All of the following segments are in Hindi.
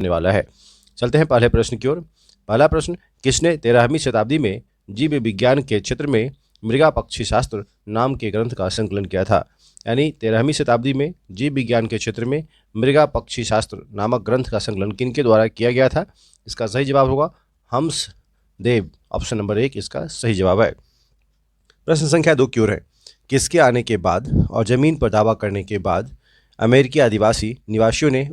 होने वाला है। चलते हैं पहले प्रश्न की ओर। पहला प्रश्न, किसने 13वीं शताब्दी में जीव विज्ञान के क्षेत्र में मृगा पक्षी शास्त्र नाम के ग्रंथ का संकलन किया था? यानी 13वीं शताब्दी में जीव विज्ञान के क्षेत्र में मृगा पक्षी शास्त्र नामक ग्रंथ का संकलन किनके द्वारा किया गया था? इसका सही जवाब होगा हम्स देव। ऑप्शन नंबर 1 इसका सही जवाब है। प्रश्न संख्या 2 की ओर है। किसके आने के बाद और जमीन पर दावा करने के बाद अमेरिकी आदिवासी निवासियों ने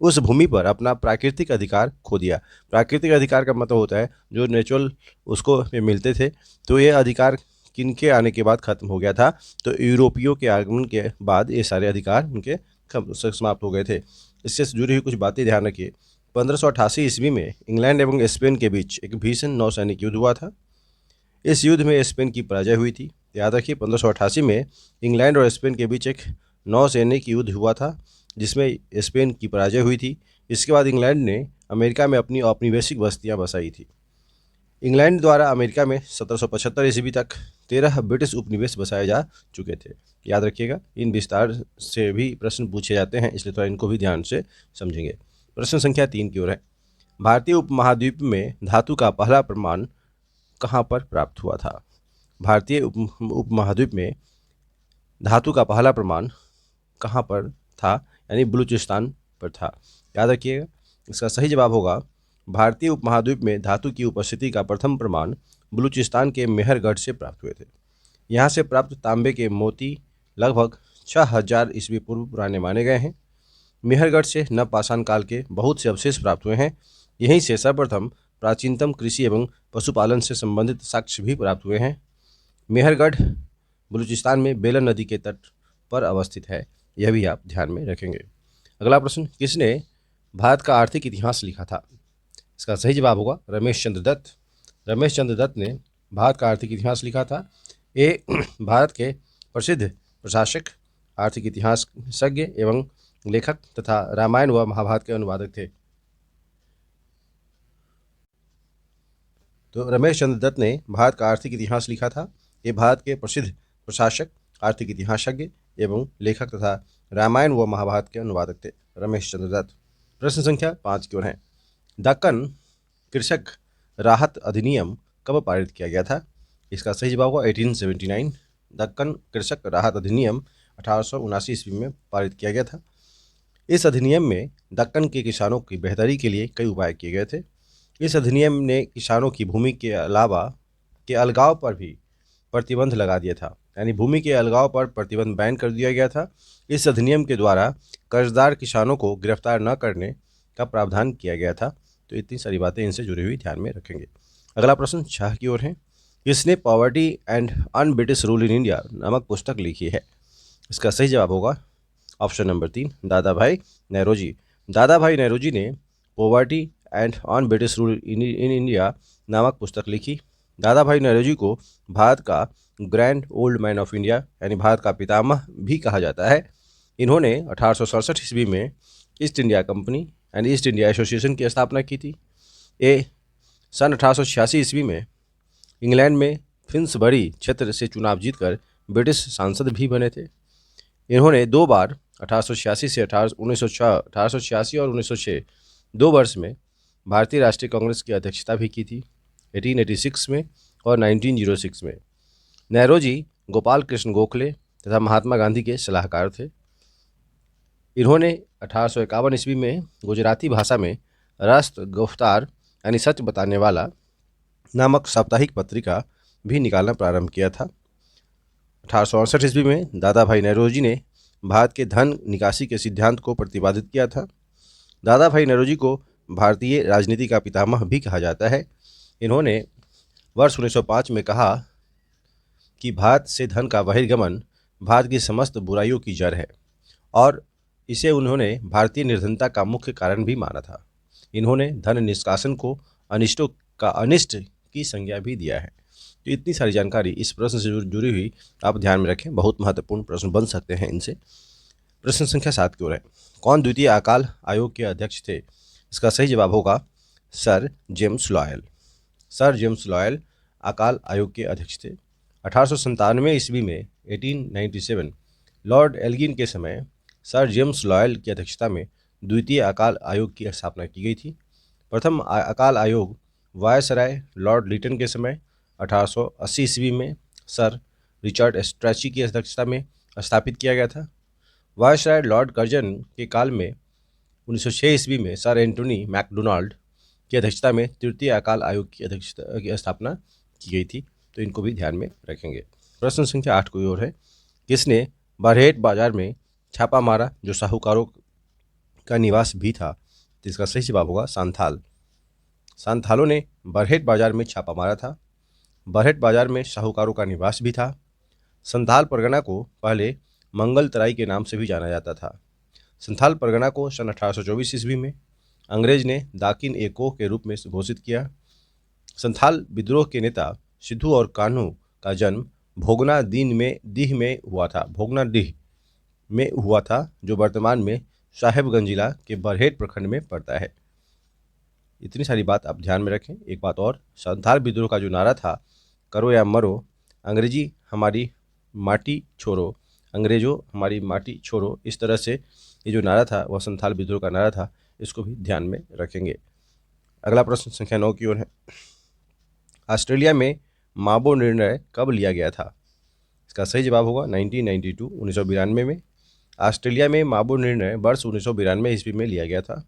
उस भूमि पर अपना प्राकृतिक अधिकार खो दिया? प्राकृतिक अधिकार का मतलब होता है जो नेचुरल उसको मिलते थे। तो ये अधिकार किनके आने के बाद खत्म हो गया था? तो यूरोपियों के आगमन के बाद ये सारे अधिकार उनके समाप्त हो गए थे। इससे जुड़ी हुई कुछ बातें ध्यान रखिए। 1588 ईस्वी में इंग्लैंड एवं स्पेन के बीच एक भीषण नौसैनिक युद्ध हुआ था। इस युद्ध में स्पेन की पराजय हुई थी। याद रखिए 1588 में इंग्लैंड और स्पेन के बीच एक नौसैनिक युद्ध हुआ था जिसमें स्पेन की पराजय हुई थी। इसके बाद इंग्लैंड ने अमेरिका में अपनी औपनिवेशिक बस्तियां बसाई थी। इंग्लैंड द्वारा अमेरिका में 1775 ईस्वी तक 13 ब्रिटिश उपनिवेश बसाए जा चुके थे। याद रखिएगा, इन विस्तार से भी प्रश्न पूछे जाते हैं, इसलिए थोड़ा इनको भी ध्यान से समझेंगे। प्रश्न संख्या 3 की ओर है। भारतीय उपमहाद्वीप में धातु का पहला प्रमाण कहाँ पर प्राप्त हुआ था? भारतीय उपमहाद्वीप में धातु का पहला प्रमाण कहाँ पर था? यानी बलूचिस्तान पर था। याद रखिएगा, इसका सही जवाब होगा भारतीय उपमहाद्वीप में धातु की उपस्थिति का प्रथम प्रमाण बलूचिस्तान के मेहरगढ़ से प्राप्त हुए थे। यहाँ से प्राप्त तांबे के मोती लगभग 6000 ईस्वी पूर्व पुराने माने गए हैं। मेहरगढ़ से नवपाषाण काल के बहुत से अवशेष प्राप्त हुए हैं। यहीं से सर्वप्रथम प्राचीनतम कृषि एवं पशुपालन से संबंधित साक्ष्य भी प्राप्त हुए हैं। मेहरगढ़ बलूचिस्तान में बेलन नदी के तट पर अवस्थित है, यह भी आप ध्यान में रखेंगे। अगला प्रश्न, किसने भारत का आर्थिक इतिहास लिखा था? इसका सही जवाब होगा रमेश चंद्र दत्त। रमेश चंद्र दत्त ने भारत का आर्थिक इतिहास लिखा था। ये भारत के प्रसिद्ध प्रशासक, आर्थिक इतिहासज्ञ एवं लेखक तथा रामायण व महाभारत के अनुवादक थे। तो रमेश चंद्र दत्त ने भारत का आर्थिक इतिहास लिखा था। ये भारत के प्रसिद्ध प्रशासक, आर्थिक इतिहासज्ञ एवं लेखक तथा रामायण व महाभारत के अनुवादक थे, रमेश चंद्र दत्त। प्रश्न संख्या 5 की ओर है। दक्कन कृषक राहत अधिनियम कब पारित किया गया था? इसका सही जवाब होगा 1879। दक्कन कृषक राहत अधिनियम 1879 ईस्वी में पारित किया गया था। इस अधिनियम में दक्कन के किसानों की बेहतरी के लिए कई उपाय किए गए थे। इस अधिनियम ने किसानों की भूमि के अलावा के अलगाव पर भी प्रतिबंध लगा दिया था, यानी भूमि के अलगाव पर प्रतिबंध बैन कर दिया गया था। इस अधिनियम के द्वारा कर्जदार किसानों को गिरफ्तार न करने का प्रावधान किया गया था। तो इतनी सारी बातें इनसे जुड़ी हुई ध्यान में रखेंगे। अगला प्रश्न 6 की ओर है। किसने poverty and un British rule in India नामक पुस्तक लिखी है? इसका सही जवाब होगा ऑप्शन नंबर 3, दादा भाई नेरोजी। दादा भाई नेरोजी ने poverty and on British rule in India नामक पुस्तक लिखी। दादा भाई नेरोजी को भारत का grand old man of India यानी भारत का पितामह भी कहा जाता है। इन्होंने 1867 ईस्वी में east India company and east India association की स्थापना की थी। ये सन 1886 ईस्वी में इंग्लैंड में फिन्सबरी क्षेत्र से चुनाव जीतकर ब्रिटिश सांसद भी बने थे। इन्होंने 2 बार 1886 से 1886 और 1906 2 वर्ष में भारतीय राष्ट्रीय कांग्रेस की अध्यक्षता भी की थी, 1886 में और 1906 में। नेरोजी गोपाल कृष्ण गोखले तथा महात्मा गांधी के सलाहकार थे। इन्होंने 1851 ईस्वी में गुजराती भाषा में राष्ट्र गुफ्तार यानी सच बताने वाला नामक साप्ताहिक पत्रिका भी निकालना प्रारंभ किया था। 1868 ईस्वी में दादा भाई नेरोजी ने भारत के धन निकासी के सिद्धांत को प्रतिपादित किया था। दादा भाई नेरोजी को भारतीय राजनीति का पितामह भी कहा जाता है। इन्होंने वर्ष 1905 में कहा कि भारत से धन का बहिर्गमन भारत की समस्त बुराइयों की जड़ है और इसे उन्होंने भारतीय निर्धनता का मुख्य कारण भी माना था। इन्होंने धन निष्कासन को अनिष्टों का अनिष्ट की संज्ञा भी दिया है। तो इतनी सारी जानकारी इस प्रश्न से जुड़ी हुई आप ध्यान में रखें, बहुत महत्वपूर्ण प्रश्न बन सकते हैं इनसे। प्रश्न संख्या 7 की ओर है। कौन द्वितीय अकाल आयोग के अध्यक्ष थे? इसका सही जवाब होगा sir James loyal. Sir James loyal अकाल आयोग के अध्यक्ष थे। 1897 ईस्वी में 1897 लॉर्ड एल्गिन के समय सर जेम्स लॉयल की अध्यक्षता में द्वितीय अकाल आयोग की स्थापना की गई थी। प्रथम अकाल आयोग वायसराय लॉर्ड लिटन के समय 1880 ईस्वी में सर रिचर्ड स्ट्रैची की अध्यक्षता में स्थापित किया गया था। वायसराय लॉर्ड कर्जन के काल में 1906 ईस्वी में सर एंटोनी मैकडोनाल्ड की अध्यक्षता में तृतीय अकाल आयोग की अध्यक्षता की स्थापना की गई थी। तो इनको भी ध्यान में रखेंगे। प्रश्न संख्या 8 की ओर है। किसने बरहेट बाजार में छापा मारा जो साहूकारों का निवास भी था? तो इसका सही जवाब होगा सांथाल। सांथालों ने बरहेट बाजार में छापा मारा था। बरहेट बाजार में साहूकारों का निवास भी था। संथाल परगना को पहले मंगल तराई के नाम से भी जाना जाता था। संथाल परगना को सन 1824 ईस्वी में अंग्रेज ने दाकिन एको के रूप में घोषित किया। संथाल विद्रोह के नेता सिद्धू और कान्हू का जन्म भोगना डीह में हुआ था। भोगना डीह में हुआ था जो वर्तमान में साहेबगंज जिला के बरहेट प्रखंड में पड़ता है। इतनी सारी बात आप ध्यान में रखें। एक बात और, संथाल विद्रोह का जो नारा था करो या मरो, अंग्रेजी हमारी माटी छोड़ो, अंग्रेजों हमारी माटी छोड़ो, इस तरह से ये जो नारा था वह संथाल विद्रोह का नारा था। इसको भी ध्यान में रखेंगे। अगला प्रश्न संख्या 9 की ओर है। ऑस्ट्रेलिया में माबो निर्णय कब लिया गया था? इसका सही जवाब होगा 1992 में। ऑस्ट्रेलिया में माबो निर्णय वर्ष 1992 ईस्वी में लिया गया था।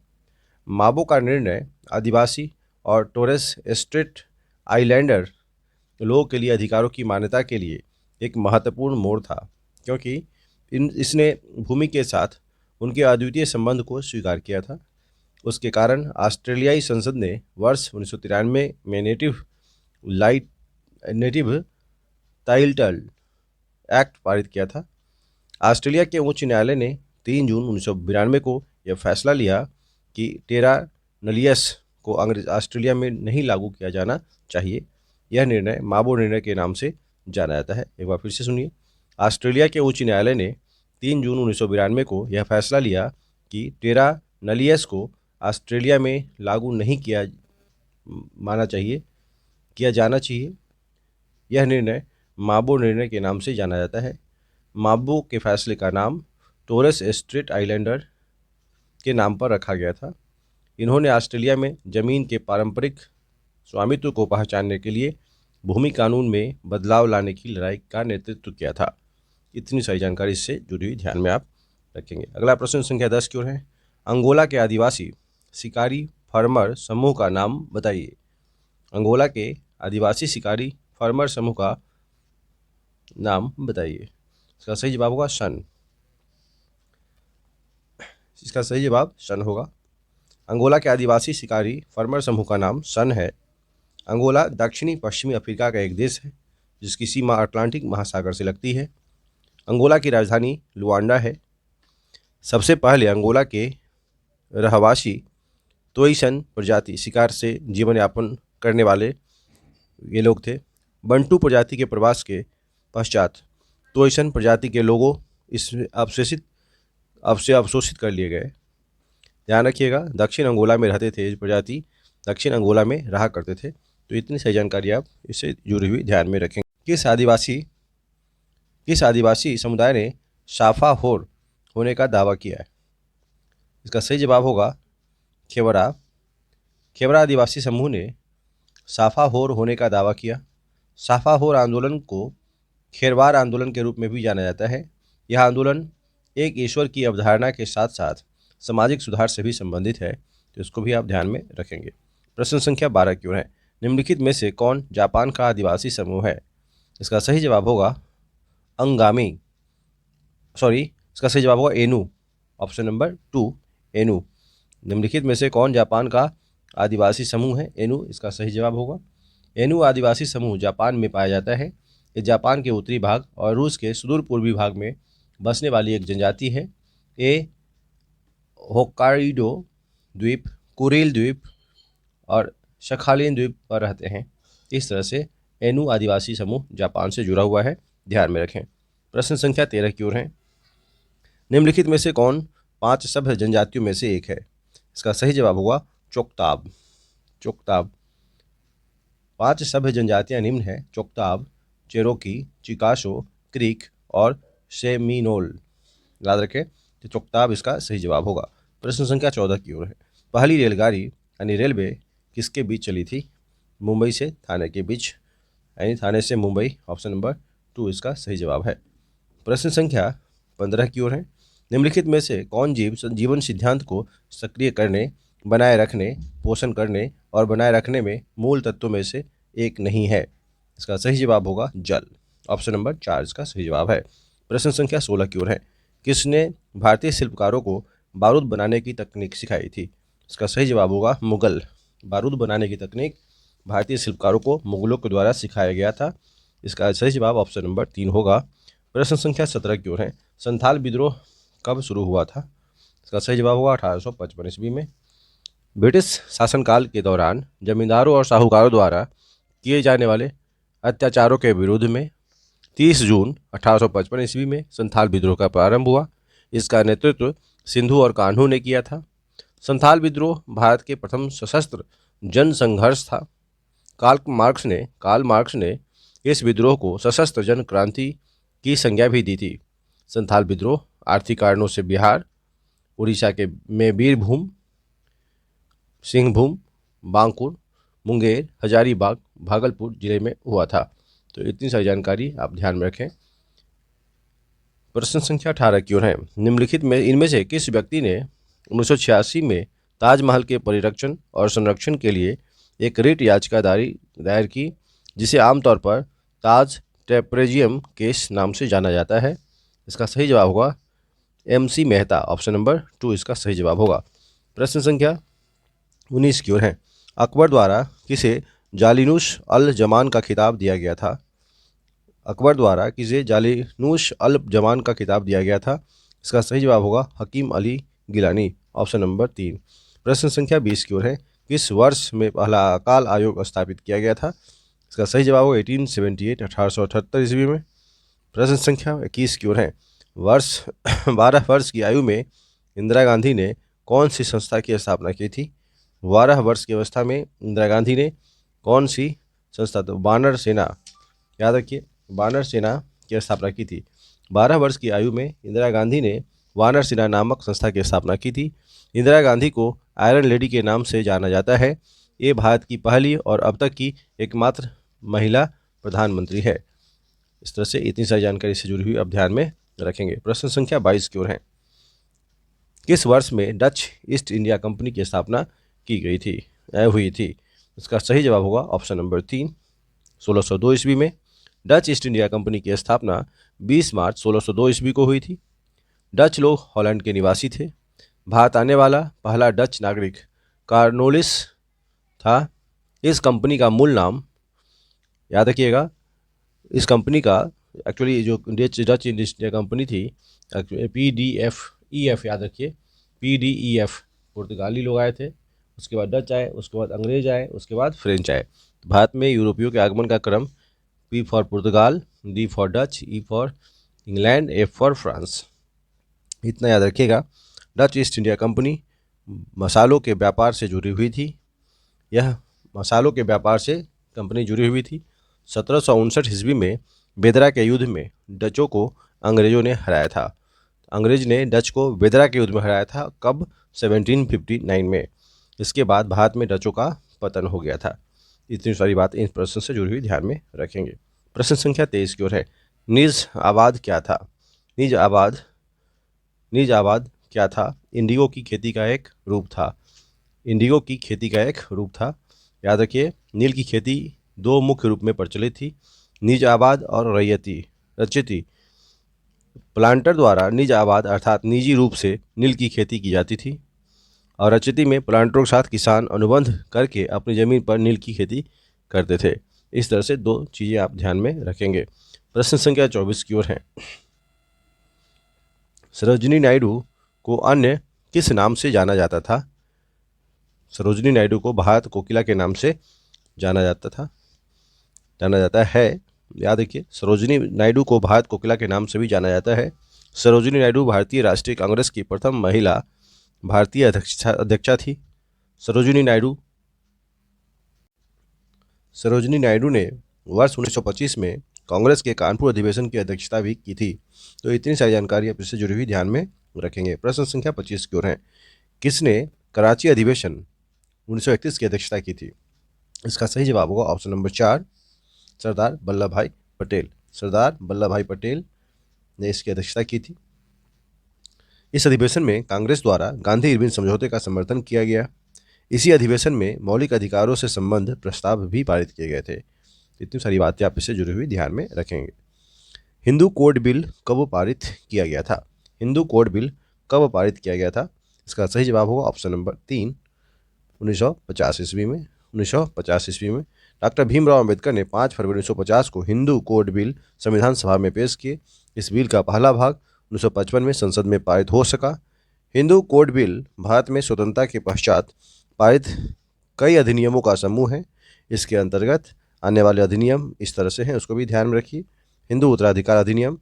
माबो का निर्णय आदिवासी और टोरेस स्ट्रेट आइलैंडर लोगों के लिए अधिकारों की मान्यता के लिए एक महत्वपूर्ण मोड़ था, क्योंकि इसने भूमि के साथ उनके अद्वितीय संबंध को स्वीकार किया था। उसके कारण ऑस्ट्रेलियाई संसद ने वर्ष 1993 में नेटिव टाइटल एक्ट पारित किया था। ऑस्ट्रेलिया के उच्च न्यायालय ने 3 जून 1992 को यह फैसला लिया कि टेरा नलियस को ऑस्ट्रेलिया में नहीं लागू किया जाना चाहिए। यह निर्णय माबो निर्णय के नाम से जाना जाता है। एक बार फिर से सुनिए। ऑस्ट्रेलिया के उच्च न्यायालय ने 3 जून 1992 को यह फैसला लिया कि टेरा नलियस को ऑस्ट्रेलिया में लागू नहीं किया जाना चाहिए। यह निर्णय माबो निर्णय के नाम से जाना जाता है। माबो के फैसले का नाम टोरेस स्ट्रेट आइलैंडर के नाम पर रखा गया था। इन्होंने ऑस्ट्रेलिया में जमीन के पारंपरिक स्वामित्व को पहचानने के लिए भूमि कानून में बदलाव लाने की लड़ाई का नेतृत्व किया था। इतनी सारी जानकारी इससे जुड़ी हुई ध्यान में आप रखेंगे। अगला प्रश्न संख्या 10 की ओर है। अंगोला के आदिवासी शिकारी फार्मर समूह का नाम बताइए। अंगोला के आदिवासी शिकारी फार्मर समूह का नाम बताइए। इसका सही जवाब होगा सन। इसका सही जवाब सन होगा। अंगोला के आदिवासी शिकारी फार्मर समूह का नाम सन है। अंगोला दक्षिणी पश्चिमी अफ्रीका का एक देश है जिसकी सीमा अटलांटिक महासागर से लगती है। अंगोला की राजधानी लुआंडा है। सबसे पहले अंगोला के रहवासी तोइसन प्रजाति शिकार से जीवन यापन करने वाले ये लोग थे। बंटू प्रजाति के प्रवास के पश्चात तोइसन प्रजाति के लोगों इसमें अवशोषित कर लिए गए। ध्यान रखिएगा, दक्षिण अंगोला में रहते थे प्रजाति, दक्षिण अंगोला में रहा करते थे। तो इतनी सही जानकारी आप इससे जुड़ी हुई ध्यान में रखेंगे। किस आदिवासी समुदाय ने साफा होर होने का दावा किया है? इसका सही जवाब होगा खेवरा। खेवरा आदिवासी समूह ने साफा होर होने का दावा किया। साफा होर आंदोलन को खेरवार आंदोलन के रूप में भी जाना जाता है। यह आंदोलन एक ईश्वर की अवधारणा के साथ साथ सामाजिक सुधार से भी संबंधित है। तो इसको भी आप ध्यान में रखेंगे। प्रश्न संख्या 12 की ओर है। निम्नलिखित में से कौन जापान का आदिवासी समूह है? इसका सही जवाब होगा इसका सही जवाब होगा एनु। Option number 2 एनु। निम्नलिखित में से कौन जापान का आदिवासी समूह है? एनु इसका सही जवाब होगा। एनु आदिवासी समूह जापान में पाया जाता है। ये जापान के उत्तरी भाग और रूस के सुदूर पूर्वी भाग में बसने वाली एक जनजाति है। ये होक्काइडो द्वीप, कुरिल द्वीप और शखालिन द्वीप पर रहते हैं। इस तरह से एनु आदिवासी समूह जापान से जुड़ा हुआ है। ध्यान में रखें। प्रश्न संख्या 13 की ओर है। निम्नलिखित में से कौन 5 सभ्य जनजातियों में से एक है? इसका सही जवाब होगा चोक्ताब। 5 सभ्य जनजातियां निम्न है: चोक्ताब, चेरोकी, चिकासो, क्रीक और सेमिनोल। याद रखें तो चोक्ताब इसका सही जवाब होगा। प्रश्न संख्या 14 की ओर है। पहली रेलगाड़ी यानी रेलवे किसके बीच चली थी? मुंबई से थाने के बीच, यानी थाने से मुंबई। ऑप्शन नंबर 2 इसका सही जवाब है। प्रश्न संख्या 15 की ओर है। निम्नलिखित में से कौन जीवन सिद्धांत को सक्रिय करने, बनाए रखने, पोषण करने और बनाए रखने में मूल तत्वों में से एक नहीं है? इसका सही जवाब होगा जल। ऑप्शन नंबर 4 इसका सही जवाब है। प्रश्न संख्या 16 की ओर है। किसने भारतीय शिल्पकारों को बारूद बनाने की तकनीक सिखाई थी? इसका सही जवाब होगा मुगल। बारूद बनाने की तकनीक भारतीय शिल्पकारों को मुगलों के द्वारा सिखाया गया था। इसका सही जवाब ऑप्शन नंबर 3 होगा। प्रश्न संख्या 17 की ओर है। संथाल विद्रोह कब शुरू हुआ था? इसका सही जवाब होगा 1855 ईस्वी में। ब्रिटिश शासनकाल के दौरान जमींदारों और साहूकारों द्वारा किए जाने वाले अत्याचारों के विरोध में 30 जून 1855 ईस्वी में संथाल विद्रोह का प्रारंभ हुआ। इसका नेतृत्व सिंधु और कान्हू ने किया था। संथाल विद्रोह भारत के प्रथम सशस्त्र जन संघर्ष था। कार्ल मार्क्स ने इस विद्रोह को सशस्त्र जन क्रांति की संज्ञा भी दी थी। संथाल विद्रोह आर्थिक कारणों से बिहार, उड़ीसा में बीरभूम, सिंहभूम, बांकुर, मुंगेर, हजारीबाग, भागलपुर जिले में हुआ था। तो इतनी सारी जानकारी आप ध्यान में रखें। प्रश्न संख्या 18 की ओर है। निम्नलिखित में इनमें से किस व्यक्ति ने 1986 में ताजमहल के परिरक्षण और संरक्षण के लिए एक रिट याचिका दायर की, जिसे आमतौर पर ताज ट्रेपेजियम केस नाम से जाना जाता है? इसका सही जवाब होगा MC मेहता। ऑप्शन नंबर 2 इसका सही जवाब होगा। प्रश्न संख्या 19 की ओर है। अकबर द्वारा किसे जालिनूस अल जमान का खिताब दिया गया था? अकबर द्वारा किसे जालिनूस अल जमान का खिताब दिया गया था? इसका सही जवाब होगा हकीम अली गिलानी। Option number 3। प्रश्न संख्या 20 की ओर है। किस वर्ष में पहला अकाल आयोग स्थापित किया गया था? इसका सही जवाब होगा 1878 ईस्वी में। प्रश्न संख्या 21 की ओर है। 12 वर्ष की आयु में इंदिरा गांधी ने कौन सी संस्था की स्थापना की थी? 12 वर्ष की अवस्था में इंदिरा गांधी ने कौन सी संस्था, तो वानर सेना, याद रखिए, वानर सेना की स्थापना की थी। 12 वर्ष की आयु में इंदिरा गांधी ने वानर सेना नामक संस्था की स्थापना की थी। इंदिरा गांधी को आयरन लेडी के नाम से जाना जाता है। ये भारत की पहली और अब तक की एकमात्र महिला प्रधानमंत्री है। इस तरह से इतनी सारी जानकारी से जुड़ी हुई अब ध्यान में रखेंगे। प्रश्न संख्या 22 की ओर है। किस वर्ष में डच ईस्ट इंडिया कंपनी की स्थापना की गई थी, हुई थी? इसका सही जवाब होगा ऑप्शन नंबर 3, 1602 ईस्वी में। डच ईस्ट इंडिया कंपनी की स्थापना 20 मार्च 1602 ईस्वी को हुई थी। डच लोग हॉलैंड के निवासी थे। भारत आने वाला पहला डच नागरिक कार्नोलिस था। इस कंपनी का मूल नाम, याद रखिएगा, इस कंपनी का एक्चुअली जो डच ईस्ट इंडिया कंपनी थी, PDEF, याद रखिए, PDEF, पुर्तगाली लोग आए थे, उसके बाद डच आए, उसके बाद अंग्रेज आए, उसके बाद फ्रेंच आए। भारत में यूरोपियों के आगमन का क्रम P for Portugal, D for Dutch, E for England, F for France. इतना याद रखिएगा। डच ईस्ट इंडिया कंपनी मसालों के व्यापार से जुड़ी हुई थी। यह मसालों के व्यापार से कंपनी जुड़ी हुई थी। 1759 ईस्वी में बेदरा के युद्ध में डचों को अंग्रेजों ने हराया था। अंग्रेज ने डच को बेदरा के युद्ध में हराया था। कब? 1759 में। इसके बाद भारत में डचों का पतन हो गया था। इतनी सारी बात इन प्रश्न से जुड़ी हुई ध्यान में रखेंगे। प्रश्न संख्या 23 की ओर है। निज आबाद क्या था? निज आबाद क्या था? इंडिगो की खेती का एक रूप था। इंडिगो की खेती का एक रूप था। याद रखिए, नील की खेती दो मुख्य रूप में प्रचलित थी, निज आबाद और रचयती। प्लांटर द्वारा निज आबाद अर्थात निजी रूप से नील की खेती की जाती थी, और रचयती में प्लांटरों के साथ किसान अनुबंध करके अपनी ज़मीन पर नील की खेती करते थे। इस तरह से दो चीज़ें आप ध्यान में रखेंगे। प्रश्न संख्या 24 की ओर है। सरोजिनी नायडू को अन्य किस नाम से जाना जाता था? सरोजिनी नायडू को भारत कोकिला के नाम से जाना जाता है। याद रखिए, सरोजिनी नायडू को भारत कोकिला के नाम से भी जाना जाता है। सरोजिनी नायडू भारतीय राष्ट्रीय कांग्रेस की प्रथम महिला भारतीय अध्यक्षा थी। सरोजिनी नायडू ने वर्ष 1925 में कांग्रेस के कानपुर अधिवेशन की अध्यक्षता भी की थी। तो इतनी सारी जानकारी आप इससे जुड़ी हुई ध्यान में रखेंगे। प्रश्न संख्या 25 की ओर है। किसने कराची अधिवेशन 1931 की अध्यक्षता की थी? इसका सही जवाब होगा ऑप्शन नंबर 4, सरदार वल्लभ भाई पटेल। सरदार वल्लभ भाई पटेल ने इसकी अध्यक्षता की थी। इस अधिवेशन में कांग्रेस द्वारा गांधी इरविन समझौते का समर्थन किया गया। इसी अधिवेशन में मौलिक अधिकारों से संबंध प्रस्ताव भी पारित किए गए थे। इतनी सारी बातें आप इससे जुड़ी हुई ध्यान में रखेंगे। हिंदू कोड बिल कब पारित किया गया था? हिंदू कोड बिल कब पारित किया गया था? इसका सही जवाब होगा ऑप्शन नंबर 3, 1950 ईस्वी में। 1950 ईस्वी में डॉक्टर भीमराव अंबेडकर ने 5 फरवरी 1950 को हिंदू कोड बिल संविधान सभा में पेश किए। इस बिल का पहला भाग 1955 में संसद में पारित हो सका। हिंदू कोड बिल भारत में स्वतंत्रता के पश्चात पारित कई अधिनियमों का समूह है। इसके अंतर्गत आने वाले अधिनियम इस तरह से हैं, उसको भी ध्यान में रखिए। हिंदू उत्तराधिकार अधिनियम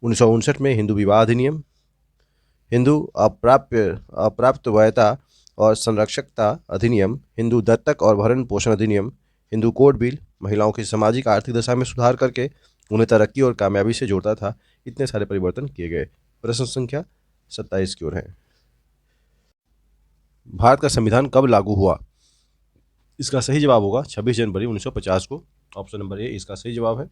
1959 में, हिंदू विवाह अधिनियम, हिंदू अप्राप्त वयता और संरक्षकता अधिनियम, हिंदू दत्तक और भरण पोषण अधिनियम, हिंदू कोड बिल महिलाओं की सामाजिक आर्थिक दशा में सुधार करके उन्हें तरक्की और कामयाबी से जोड़ता था। इतने सारे परिवर्तन किए गए। प्रश्न संख्या 27 की ओर है। भारत का संविधान कब लागू हुआ? इसका सही जवाब होगा 26 जनवरी 1950 को। ऑप्शन नंबर ए इसका सही जवाब है।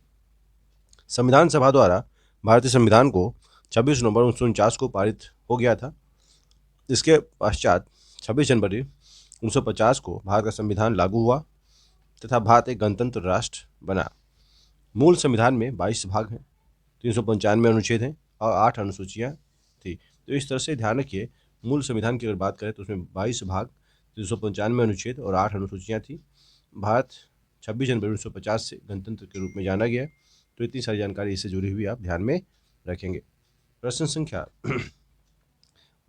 संविधान सभा द्वारा भारतीय संविधान को 26 नवंबर 1949 को पारित हो गया था। इसके पश्चात 26 जनवरी 1950 को भारत का संविधान लागू हुआ तथा भारत एक गणतंत्र राष्ट्र बना। मूल संविधान में 22 भाग हैं, 395 अनुच्छेद हैं और 8 अनुसूचियाँ थी। तो इस तरह से ध्यान रखिए, मूल संविधान की अगर बात करें तो उसमें 22 भाग, 395 अनुच्छेद और 8 अनुसूचियाँ थी। भारत 26 जनवरी 1950 से गणतंत्र के रूप में जाना गया। तो इतनी सारी जानकारी इससे जुड़ी हुई आप ध्यान में रखेंगे। प्रश्न संख्या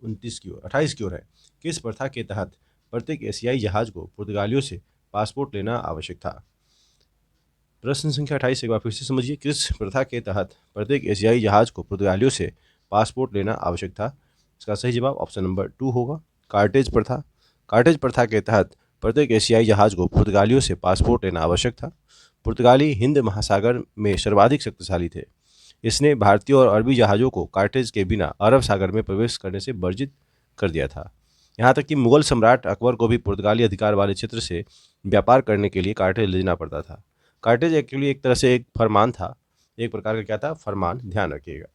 29 की ओर 28 की ओर है। किस प्रथा के तहत प्रत्येक एशियाई जहाज को पुर्तगालियों से पासपोर्ट लेना आवश्यक था? प्रश्न संख्या 28 एक बार फिर से समझिए। किस प्रथा के तहत प्रत्येक एशियाई जहाज को पुर्तगालियों से पासपोर्ट लेना आवश्यक था? इसका सही जवाब ऑप्शन नंबर 2 होगा, कार्टेज प्रथा। कार्टेज प्रथा के तहत प्रत्येक एशियाई जहाज को पुर्तगालियों से पासपोर्ट लेना आवश्यक था। पुर्तगाली हिंद महासागर में सर्वाधिक शक्तिशाली थे। इसने भारतीय और अरबी जहाज़ों को कार्टेज के बिना अरब सागर में प्रवेश करने से वर्जित कर दिया था। यहाँ तक कि मुगल सम्राट अकबर को भी पुर्तगाली अधिकार वाले क्षेत्र से व्यापार करने के लिए कार्टेज ले जाना पड़ता था। कार्टेज एक्चुअली एक तरह से एक फरमान था, एक प्रकार का क्या था, फरमान। ध्यान रखिएगा।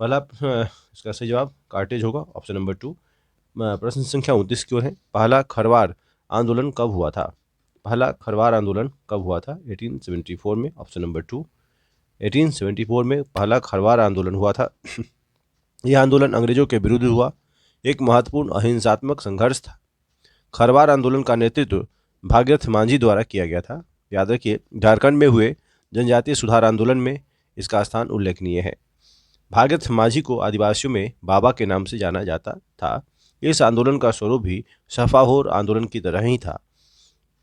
पहला इसका सही जवाब कार्टेज होगा, ऑप्शन नंबर 2। प्रश्न संख्या 29 की ओर है। पहला खरवार आंदोलन कब हुआ था? पहला खरवार आंदोलन कब हुआ था? 1874 में, ऑप्शन नंबर 2। 1874 में पहला खरवार आंदोलन हुआ था। यह आंदोलन अंग्रेजों के विरुद्ध हुआ, एक महत्वपूर्ण अहिंसात्मक संघर्ष था। खरवार आंदोलन का नेतृत्व भागीरथ मांझी द्वारा किया गया था। याद रखिए, झारखंड में हुए जनजातीय सुधार आंदोलन में इसका स्थान उल्लेखनीय है। भागीरथ मांझी को आदिवासियों में बाबा के नाम से जाना जाता था। इस आंदोलन का स्वरूप भी सफाहोर आंदोलन की तरह ही था।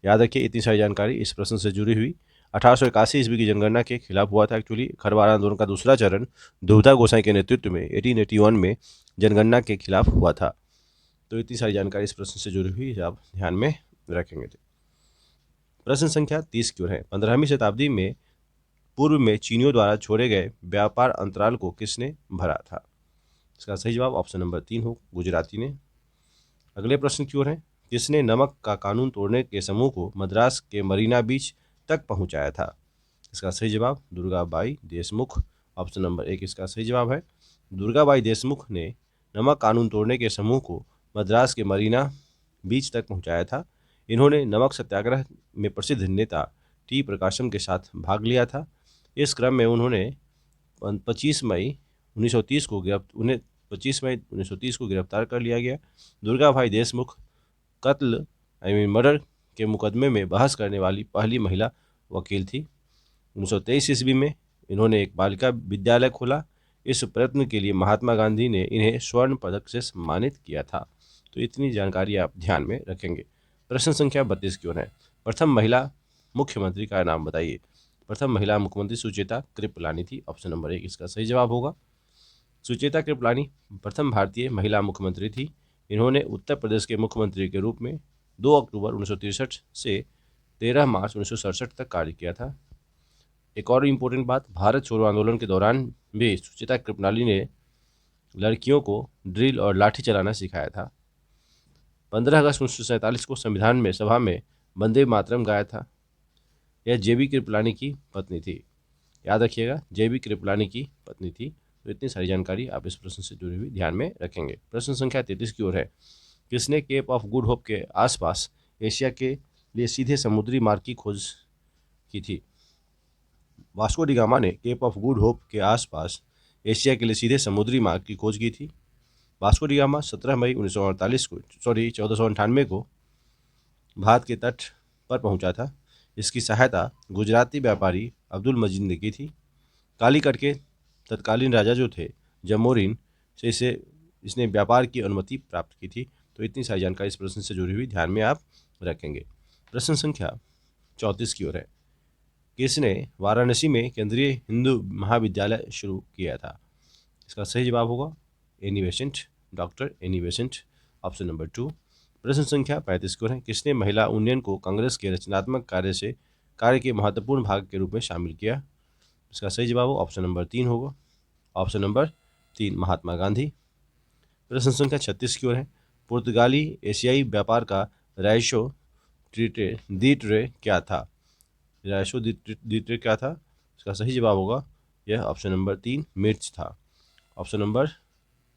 याद रखिए, इतनी सारी जानकारी इस प्रश्न से जुड़ी हुई। 1881 ईस्वी की जनगणना के खिलाफ हुआ था। एक्चुअली खरवार आंदोलन का दूसरा चरण दुबधा गोसाई के नेतृत्व में 1881 में जनगणना के खिलाफ हुआ था। तो इतनी सारी जानकारी इस प्रश्न से जुड़ी हुई आप ध्यान में रखेंगे। प्रश्न संख्या 30 की ओर है। 15वीं शताब्दी में पूर्व में चीनियों द्वारा छोड़े गए व्यापार अंतराल को किसने भरा था? इसका सही जवाब ऑप्शन नंबर 3 हो, गुजराती ने। अगले प्रश्न की ओर है। किसने नमक का कानून तोड़ने के समूह को मद्रास के मरीना बीच तक पहुंचाया था? इसका सही जवाब दुर्गाबाई देशमुख, ऑप्शन नंबर 1 इसका सही जवाब है। दुर्गाबाई देशमुख ने नमक कानून तोड़ने के समूह को मद्रास के मरीना बीच तक पहुंचाया था। इन्होंने नमक सत्याग्रह में प्रसिद्ध नेता टी प्रकाशम के साथ भाग लिया था। इस क्रम में उन्होंने 25 मई 1930 को गिरफ्तार कर लिया गया। दुर्गाबाई देशमुख कत्ल मर्डर के मुकदमे में बहस करने वाली पहली महिला वकील थी। 1923 ईस्वी में इन्होंने एक बालिका विद्यालय खोला। इस प्रयत्न के लिए महात्मा गांधी ने इन्हें स्वर्ण पदक से सम्मानित किया था। तो इतनी जानकारी आप ध्यान में रखेंगे। प्रश्न संख्या 32 की ओर है। प्रथम महिला मुख्यमंत्री का नाम बताइए। प्रथम महिला मुख्यमंत्री सुचेता कृपलानी थी, ऑप्शन नंबर 1 इसका सही जवाब होगा। सुचेता कृपलानी प्रथम भारतीय महिला मुख्यमंत्री थी। इन्होंने उत्तर प्रदेश के मुख्यमंत्री के रूप में 2 अक्टूबर 1963 से 13 मार्च 1967 तक कार्य किया था। एक और इम्पोर्टेंट बात, भारत छोड़ो आंदोलन के दौरान भी सुचेता कृपलानी ने लड़कियों को ड्रिल और लाठी चलाना सिखाया था। 15 अगस्त 1947 को संविधान में सभा में वंदे मातरम गाया था। यह जेबी कृपलानी की पत्नी थी। याद रखिएगा, जेबी कृपलानी की पत्नी थी। तो इतनी सारी जानकारी आप इस प्रश्न से जुड़ी हुई ध्यान में रखेंगे। प्रश्न संख्या 33 की ओर है। किसने केप ऑफ गुड होप के आसपास एशिया के लिए सीधे समुद्री मार्ग की खोज की थी? वास्को डी गामा ने केप ऑफ गुड होप के आसपास एशिया के लिए सीधे समुद्री मार्ग की खोज की थी। वास्को डी गामा 17 मई 1948 को 1498 को भारत के तट पर पहुंचा था। इसकी सहायता गुजराती व्यापारी अब्दुल मजीद ने की थी। कालीकट के तत्कालीन राजा जो थे जमोरिन से इसने व्यापार की अनुमति प्राप्त की थी। तो इतनी सारी जानकारी इस प्रश्न से जुड़ी हुई ध्यान में आप रखेंगे। प्रश्न संख्या 34 की ओर है। किसने वाराणसी में केंद्रीय हिंदू महाविद्यालय शुरू किया था? इसका सही जवाब होगा Annie Besant, doctor Annie Besant, option number 2। प्रश्न संख्या 35 की ओर है। किसने महिला यूनियन को कांग्रेस के रचनात्मक कार्य के महत्वपूर्ण भाग के रूप में शामिल किया? इसका सही जवाब ऑप्शन नंबर 3 होगा। Option number 3 Mahatma Gandhi. प्रश्न संख्या 36 की ओर है। पुर्तगाली एशियाई व्यापार का राइशो दीट्रे क्या था? राइशो दीट्रे क्या था? इसका सही जवाब होगा यह ऑप्शन नंबर 3 मिर्च था। ऑप्शन नंबर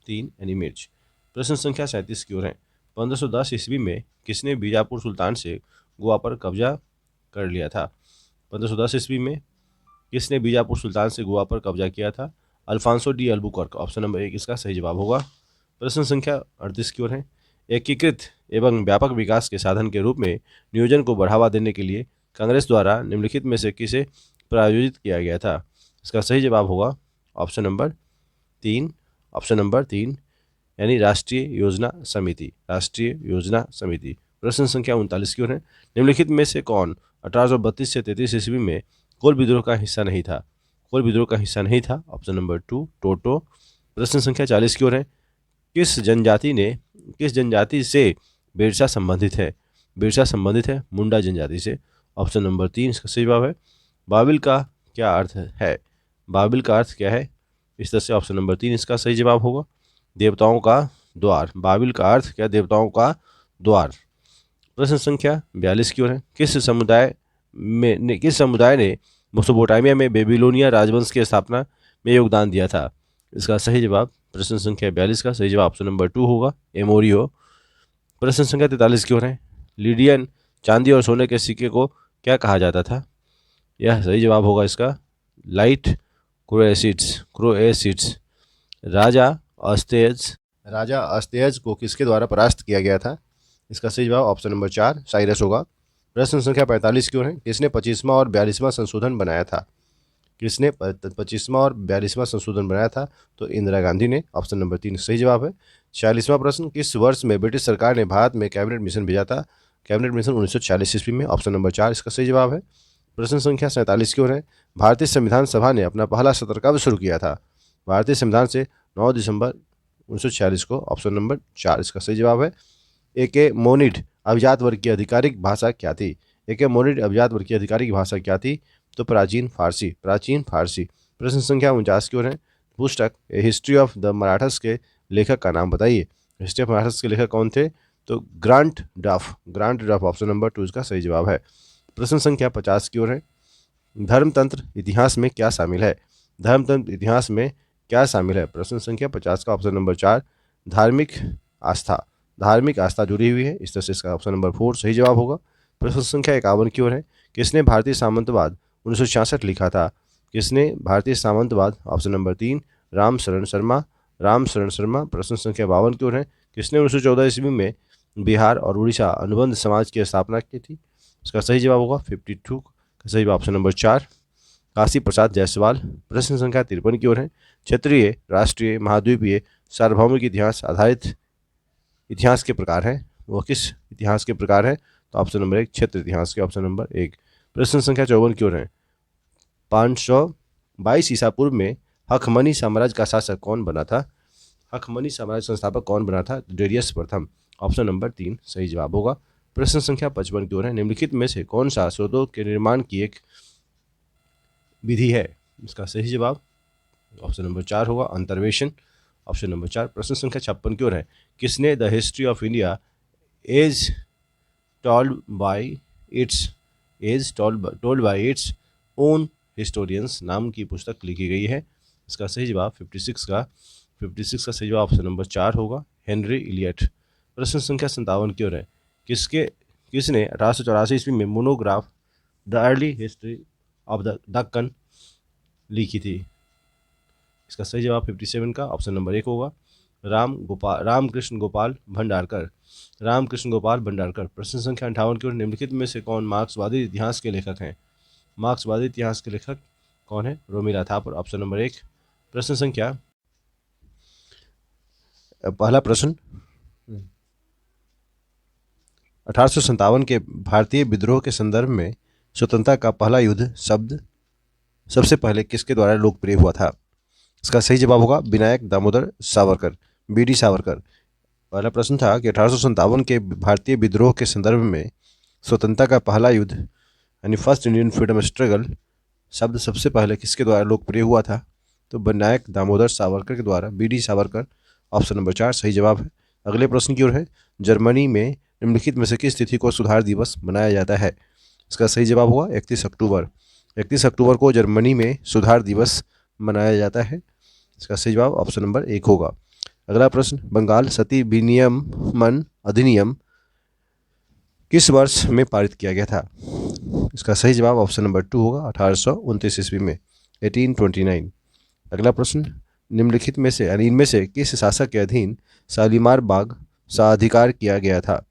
3 यानी मिर्च। प्रश्न संख्या 37 की ओर है। 1510 ईस्वी में किसने बीजापुर सुल्तान से गोवा पर कब्जा कर लिया था? 1510 ईस्वी में किसने बीजापुर सुल्तान से गोवा पर कब्जा किया था? Alfonso de Albuquerque, option number 1 इसका सही जवाब होगा। प्रश्न संख्या 38 की ओर है। एकीकृत एवं व्यापक विकास के साधन के रूप में नियोजन को बढ़ावा देने के लिए कांग्रेस द्वारा निम्नलिखित में से किसे प्रायोजित किया गया था? इसका सही जवाब होगा ऑप्शन नंबर 3। ऑप्शन नंबर 3 यानी राष्ट्रीय योजना समिति, राष्ट्रीय योजना समिति। प्रश्न संख्या 39 की ओर है। निम्नलिखित में से कौन 1832 से 33 ईस्वी में कोल विद्रोह का हिस्सा नहीं था? कोल विद्रोह का हिस्सा नहीं था, ऑप्शन नंबर 2 टोटो। प्रश्न संख्या 40 की ओर है। किस जनजाति से बिरसा संबंधित है? बिरसा संबंधित है मुंडा जनजाति से, ऑप्शन नंबर 3 इसका सही जवाब है। बाबिल का क्या अर्थ है? बाबिल का अर्थ क्या है? इस तरह से ऑप्शन नंबर 3 इसका सही जवाब होगा देवताओं का द्वार। बाबिल का अर्थ क्या? देवताओं का द्वार। प्रश्न संख्या 42 की ओर है। किस समुदाय ने मेसोपोटामिया में बेबीलोनिया राजवंश की स्थापना में योगदान दिया था? इसका सही जवाब प्रश्न संख्या 42 का सही जवाब ऑप्शन नंबर 2 होगा एमोरियो। प्रश्न संख्या 43 की ओर है। लिडियन चांदी और सोने के सिक्के को क्या कहा जाता था? यह सही जवाब होगा इसका लाइट क्रोएसिड्स। राजा अस्तेज को किसके द्वारा परास्त किया गया था? इसका सही जवाब ऑप्शन नंबर 4 साइरस होगा। प्रश्न संख्या 45 की ओर है। किसने 25वां और 42वां संशोधन बनाया था? किसने 25वां और 42वां संशोधन बनाया था? तो इंदिरा गांधी ने, ऑप्शन नंबर 3 सही जवाब है। 46वां प्रश्न। किस वर्ष में ब्रिटिश सरकार ने भारत में कैबिनेट मिशन भेजा था? कैबिनेट मिशन 1946 ईस्वी में, ऑप्शन नंबर 4 इसका सही जवाब है। प्रश्न संख्या 47 की ओर है। भारतीय संविधान सभा ने अपना पहला सत्र कब शुरू किया था? भारतीय संविधान से 9 दिसंबर 1946 को, ऑप्शन नंबर 4 इसका सही जवाब है। ए मोनिड अभिजात वर्ग की आधिकारिक भाषा क्या थी? ए मोनिड अभिजात वर्ग की आधिकारिक भाषा क्या थी? तो प्राचीन फारसी, प्राचीन फारसी। प्रश्न संख्या 49 की ओर है। पुस्तक ए हिस्ट्री ऑफ द मराठस के लेखक का नाम बताइए। हिस्ट्री ऑफ मराठस के लेखक कौन थे? तो ग्रांट डफ, ऑप्शन नंबर 2 इसका सही जवाब है। प्रश्न संख्या 50 की ओर है। धर्मतंत्र इतिहास में क्या शामिल है? धर्मतंत्र इतिहास में क्या शामिल है? प्रश्न संख्या 50 का ऑप्शन नंबर 4 धार्मिक आस्था जुड़ी हुई है, इस तरह से इसका ऑप्शन नंबर 4 सही जवाब होगा। प्रश्न संख्या 51 की ओर है। किसने भारतीय सामंतवाद 1966 लिखा था? किसने भारतीय सामंतवाद? ऑप्शन नंबर 3 राम शरण शर्मा। प्रश्न संख्या 52 की ओर है। किसने 1914 ईस्वी में बिहार और उड़ीसा अनुबंध समाज की स्थापना की थी? इसका सही जवाब होगा 52 का सही जवाब ऑप्शन नंबर 4 काशी प्रसाद जायसवाल। प्रश्न संख्या 53 की ओर है। क्षेत्रीय, राष्ट्रीय, महाद्वीपीय, सार्वभौमिक इतिहास आधारित इतिहास के प्रकार है, वो किस इतिहास के प्रकार है? तो ऑप्शन नंबर 1 क्षेत्र इतिहास के, ऑप्शन नंबर 1। प्रश्न संख्या 54 की ओर है। 522 ईसा पूर्व में हखमनी साम्राज्य का शासक कौन बना था? हखमनी साम्राज्य संस्थापक कौन बना था? डेरियस प्रथम, ऑप्शन नंबर 3 सही जवाब होगा। प्रश्न संख्या 55 की ओर है। निम्नलिखित में से कौन सा स्रोतों के निर्माण की एक विधि है? इसका सही जवाब ऑप्शन नंबर 4 होगा अंतर्वेशन। Option number 4। प्रश्न संख्या 56 की ओर है। किसने the history of India as told by its own historians नाम की पुस्तक लिखी गई है? इसका सही जवाब 56 का सही जवाब ऑप्शन नंबर 4 होगा, हेनरी इलियट। प्रश्न संख्या 57 की ओर है। किसने 1884 ईस्वी में monograph the early history of the Deccan लिखी थी? इसका सही जवाब 57 का ऑप्शन नंबर 1 होगा, रामकृष्ण गोपाल भंडारकर। प्रश्न संख्या 58 की ओर। निम्नलिखित में से कौन मार्क्सवादी इतिहास के लेखक हैं? मार्क्सवादी इतिहास के लेखक कौन है? Romila Thapar, option number 1। प्रश्न संख्या पहला प्रश्न 1857 के भारतीय विद्रोह के संदर्भ में स्वतंत्रता का पहला युद्ध शब्द सबसे पहले किसके द्वारा लोकप्रिय हुआ था? इसका सही जवाब होगा विनायक दामोदर सावरकर, बीडी सावरकर। पहला प्रश्न था कि 1857 के भारतीय विद्रोह के संदर्भ में स्वतंत्रता का पहला युद्ध यानी फर्स्ट इंडियन फ्रीडम स्ट्रगल शब्द सबसे पहले किसके द्वारा लोकप्रिय हुआ था? तो विनायक दामोदर सावरकर के द्वारा, बीडी सावरकर, ऑप्शन नंबर 4 सही जवाब है। अगले प्रश्न की ओर है। जर्मनी में निम्नलिखित में से किस तिथि को सुधार दिवस मनाया जाता है? इसका सही जवाब होगा 31 अक्टूबर। 31 अक्टूबर को जर्मनी में सुधार दिवस मनाया जाता है। इसका सही जवाब ऑप्शन नंबर 1 होगा। अगला प्रश्न। बंगाल सती विनियमन अधिनियम किस वर्ष में पारित किया गया था? इसका सही जवाब ऑप्शन नंबर 2 होगा, 1829 ईस्वी में, 1829। अगला प्रश्न। निम्नलिखित में से यानी इनमें से किस शासक के अधीन शालीमार बाग साधिकार किया गया था?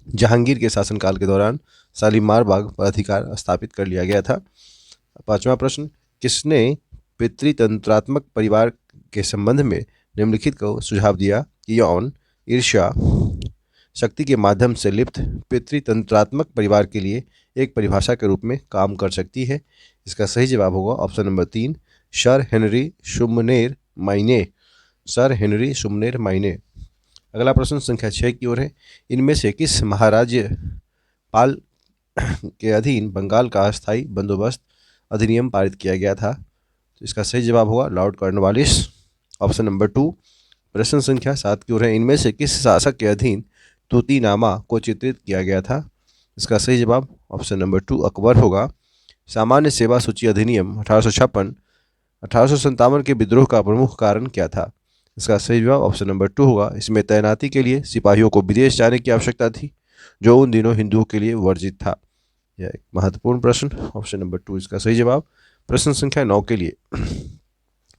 जहांगीर के शासनकाल के दौरान शालीमार बाग पर अधिकार स्थापित कर लिया गया था। पांचवा प्रश्न। किसने पितृतंत्रात्मक परिवार के संबंध में निम्नलिखित को सुझाव दिया कि यौन, ईर्ष्या, शक्ति के माध्यम से लिप्त पितृतंत्रात्मक परिवार के लिए एक परिभाषा के रूप में काम कर सकती है? इसका सही जवाब होगा option number 3, sir Henry Sumner माइने। सर हेनरी सुमनेर माइने। अगला प्रश्न संख्या 6 की ओर है। इनमें से किस महाराज्य पाल के अधीन बंगाल का अस्थायी बंदोबस्त अधिनियम पारित किया गया था? तो इसका सही जवाब होगा लॉर्ड कॉर्नवालिस, ऑप्शन नंबर 2। प्रश्न संख्या 7 की ओर है। इनमें से किस शासक के अधीन तूतीनामा को चित्रित किया गया था? इसका सही जवाब ऑप्शन नंबर 2 अकबर होगा। सामान्य सेवा सूची अधिनियम 1856 1857 के विद्रोह का प्रमुख कारण क्या था? इसका सही जवाब ऑप्शन नंबर 2 होगा। इसमें तैनाती के लिए सिपाहियों को विदेश जाने की आवश्यकता थी, जो उन दिनों हिंदुओं के लिए वर्जित था। यह एक महत्वपूर्ण प्रश्न, ऑप्शन नंबर 2 इसका सही जवाब। प्रश्न संख्या 9 के लिए।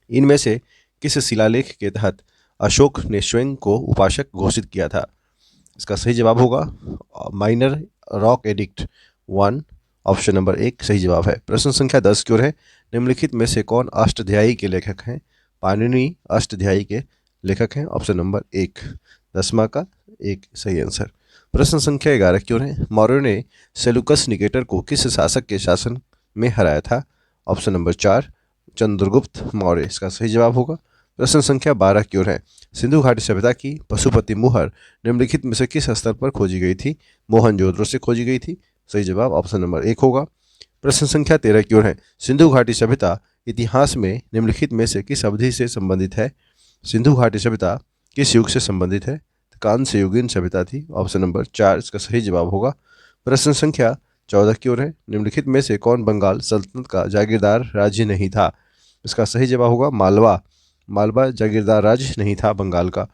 इनमें से किस शिलालेख के तहत अशोक ने स्वयं को उपासक घोषित किया था? इसका सही जवाब होगा minor rock edict 1, option number 1 सही जवाब है। प्रश्न संख्या 10 की ओर है। निम्नलिखित में से कौन अष्टध्यायी के लेखक हैं? पाणिनि अष्टध्यायी के लेखक हैं, ऑप्शन नंबर 1। 10वां का 1 सही आंसर। प्रश्न संख्या 11 की ओर है। मौर्यों ने सेलुकस निकेटर को किस शासक के शासन में हराया था? Option number 4 Chandragupta Maurya. इसका सही जवाब होगा। प्रश्न संख्या 12 की ओर है। सिंधु घाटी सभ्यता की पशुपति मुहर निम्नलिखित में से किस स्तर पर खोजी गई थी? मोहनजोदड़ो से खोजी गई थी। सही जवाब ऑप्शन नंबर 1 होगा। प्रश्न संख्या 13 की ओर है। सिंधु घाटी सभ्यता इतिहास में निम्नलिखित में से किस अवधि से संबंधित है? सिंधु घाटी सभ्यता किस युग से संबंधित है? कांस्य युगीन सभ्यता थी, ऑप्शन नंबर 4 इसका सही जवाब होगा। प्रश्न संख्या 14 की ओर है। निम्नलिखित में से कौन बंगाल सल्तनत का जागीरदार राज्य नहीं था? इसका सही जवाब होगा मालवा। मालवा जागीरदार राज्य नहीं था बंगाल का।